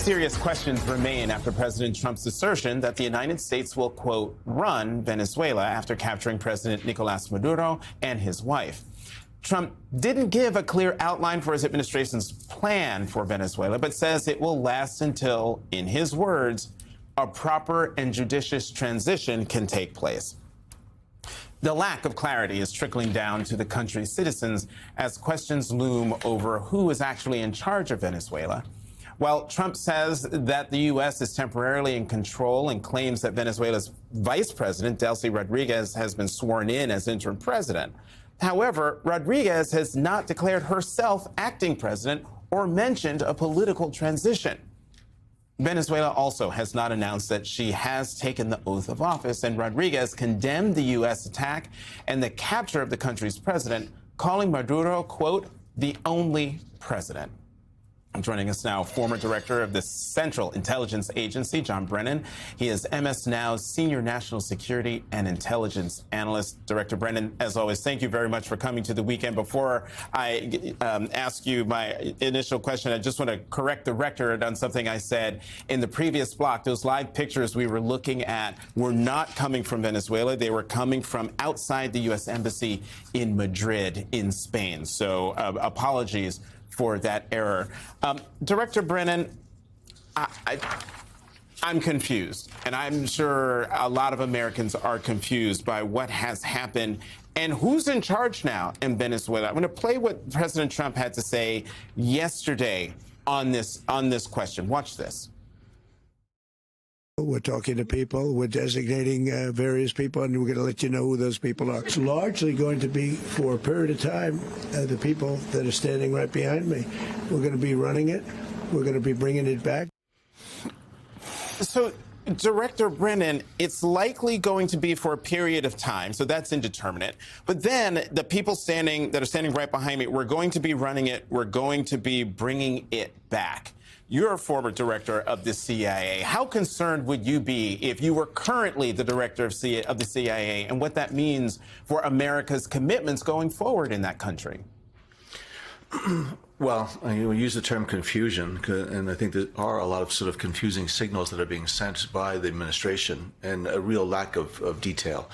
Serious questions remain after President Trump's assertion that the United States will, quote, run Venezuela after capturing President Nicolas Maduro and his wife. Trump didn't give a clear outline for his administration's plan for Venezuela, but says it will last until, in his words, a proper and judicious transition can take place. The lack of clarity is trickling down to the country's citizens as questions loom over who is actually in charge of Venezuela. While Trump says that the U.S. is temporarily in control and claims that Venezuela's vice president, Delcy Rodriguez, has been sworn in as interim president. However, Rodriguez has not declared herself acting president or mentioned a political transition. Venezuela also has not announced that she has taken the oath of office, and Rodriguez condemned the U.S. attack and the capture of the country's president, calling Maduro, quote, the only president. Joining us now, former director of the Central Intelligence Agency, John Brennan. He is MS Now's Senior National Security and Intelligence Analyst. Director Brennan, as always, thank you very much for coming to the weekend. Before I ask you my initial question, I just want to correct the record on something I said in the previous block. Those live pictures we were looking at were not coming from Venezuela. They were coming from outside the U.S. Embassy in Madrid, in Spain. So apologies for that error. Director Brennan, I'm confused, and I'm sure a lot of Americans are confused by what has happened and who's in charge now in Venezuela. I'm going to play what President Trump had to say yesterday on this question. Watch this. We're talking to people. We're designating various people, and we're going to let you know who those people are. It's largely going to be, for a period of time, the people that are standing right behind me. We're going to be running it. We're going to be bringing it back. So, Director Brennan, it's likely going to be for a period of time, so that's indeterminate. But then the people that are standing right behind me, we're going to be running it. We're going to be bringing it back. You're a former director of the CIA. How concerned would you be if you were currently the director of the CIA and what that means for America's commitments going forward in that country? Well, we use the term confusion, and I think there are a lot of sort of confusing signals that are being sent by the administration and a real lack of detail.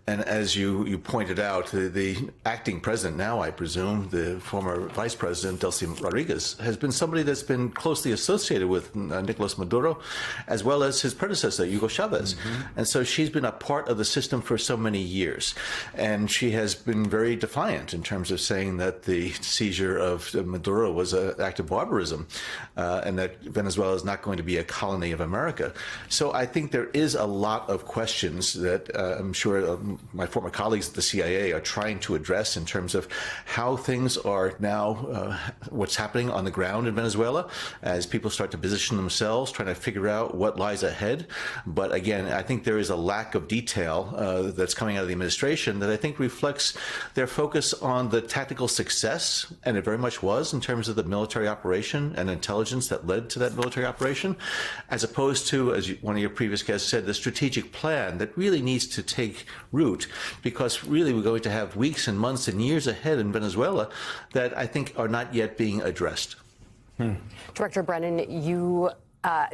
And as you pointed out, the acting president now, I presume, the former vice president, Delcy Rodriguez, has been somebody that's been closely associated with Nicolas Maduro, as well as his predecessor, Hugo Chavez. And so she's been a part of the system for so many years. And she has been very defiant in terms of saying that the seizure of Maduro was an act of barbarism, and that Venezuela is not going to be a colony of America. So I think there is a lot of questions that I'm sure my former colleagues at the CIA are trying to address in terms of how things are now, what's happening on the ground in Venezuela as people start to position themselves, trying to figure out what lies ahead. But again, I think there is a lack of detail that's coming out of the administration that I think reflects their focus on the tactical success, and it very much was in terms of the military operation and intelligence that led to that military operation, as opposed to, as one of your previous guests said, the strategic plan that really needs to take root, because really we're going to have weeks and months and years ahead in Venezuela that I think are not yet being addressed. Director Brennan, you,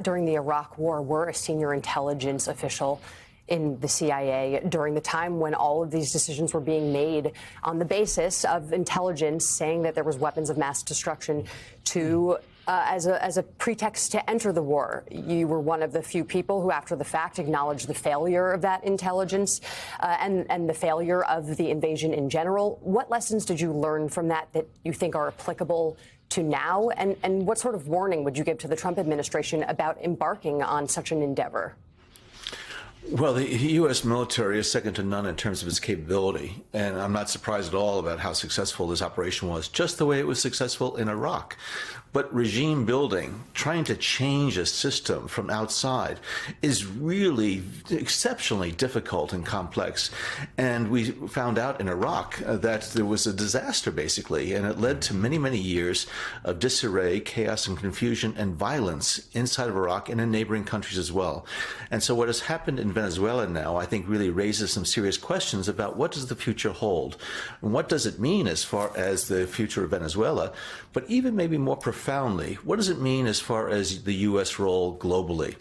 during the Iraq War, were a senior intelligence official in the CIA during the time when all of these decisions were being made on the basis of intelligence saying that there was weapons of mass destruction to as a pretext to enter the war. You were one of the few people who, after the fact, acknowledged the failure of that intelligence and the failure of the invasion in general. What lessons did you learn from that you think are applicable to now? And what sort of warning would you give to the Trump administration about embarking on such an endeavor? Well, the U.S. military is second to none in terms of its capability, and I'm not surprised at all about how successful this operation was, just the way it was successful in Iraq. But regime building, trying to change a system from outside, is really exceptionally difficult and complex. And we found out in Iraq that there was a disaster, basically, and it led to many, many years of disarray, chaos, and confusion and violence inside of Iraq and in neighboring countries as well. And so what has happened in Venezuela now, I think, really raises some serious questions about what does the future hold, and what does it mean as far as the future of Venezuela, but even maybe more profound profoundly, what does it mean as far as the U.S. role globally?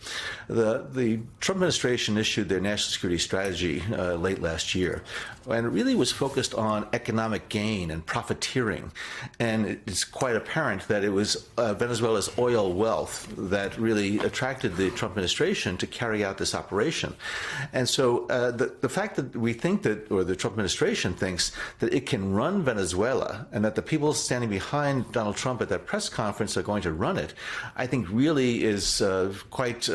The Trump administration issued their national security strategy late last year, and it really was focused on economic gain and profiteering. And it's quite apparent that it was Venezuela's oil wealth that really attracted the Trump administration to carry out this operation. And so the fact that we think that, or the Trump administration thinks that it can run Venezuela and that the people standing behind Donald Trump at that press conference are going to run it, I think really is quite,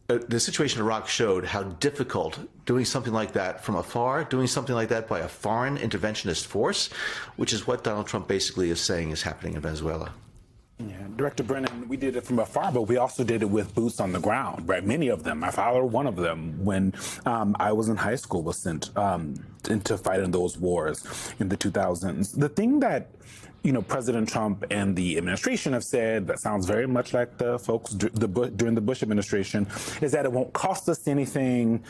the situation in Iraq showed how difficult doing something like that from afar, doing something like that by a foreign interventionist force, which is what Donald Trump basically is saying is happening in Venezuela. Yeah, Director Brennan, we did it from afar, but we also did it with boots on the ground, right? Many of them. My father, one of them, when I was in high school, was sent into fight in those wars in the 2000s. The thing that President Trump and the administration have said that sounds very much like the folks during the Bush administration is that it won't cost us anything.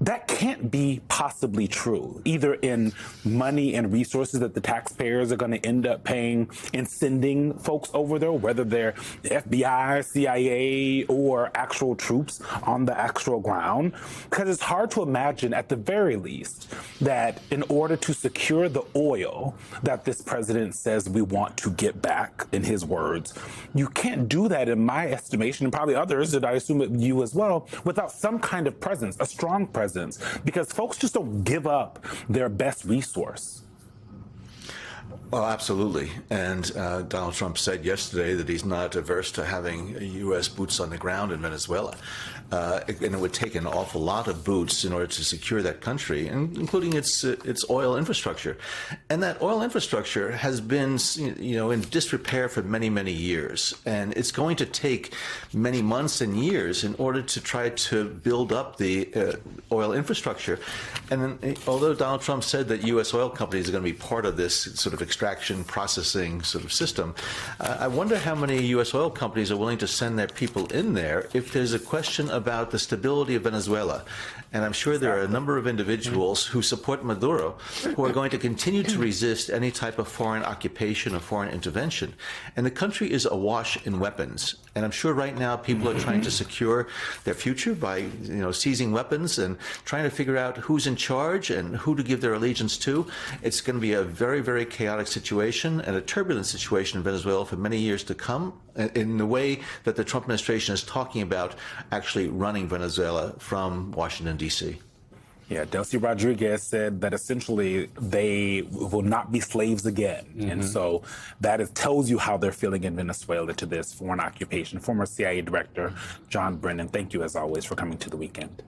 That can't be possibly true, either in money and resources that the taxpayers are going to end up paying in sending folks over there, whether they're the FBI, CIA, or actual troops on the actual ground. Because it's hard to imagine, at the very least, that in order to secure the oil that this president says we want to get back, in his words, you can't do that, in my estimation, and probably others, and I assume you as well, without some kind of presence, a strong presence. Because folks just don't give up their best resource. Well, absolutely. And Donald Trump said yesterday that he's not averse to having U.S. boots on the ground in Venezuela. And it would take an awful lot of boots in order to secure that country, including its oil infrastructure. And that oil infrastructure has been, in disrepair for many, many years. And it's going to take many months and years in order to try to build up the oil infrastructure. And then, although Donald Trump said that U.S. oil companies are going to be part of this sort of extraction processing sort of system, I wonder how many U.S. oil companies are willing to send their people in there if there's a question about the stability of Venezuela. And I'm sure there are a number of individuals who support Maduro who are going to continue to resist any type of foreign occupation or foreign intervention. And the country is awash in weapons. And I'm sure right now people are trying to secure their future by, seizing weapons and trying to figure out who's in charge and who to give their allegiance to. It's going to be a very, very chaotic situation and a turbulent situation in Venezuela for many years to come, in the way that the Trump administration is talking about actually running Venezuela from Washington, D.C. Yeah, Delcy Rodriguez said that essentially they will not be slaves again. And so that tells you how they're feeling in Venezuela to this foreign occupation. Former CIA Director John Brennan, thank you as always for coming to The Weekend.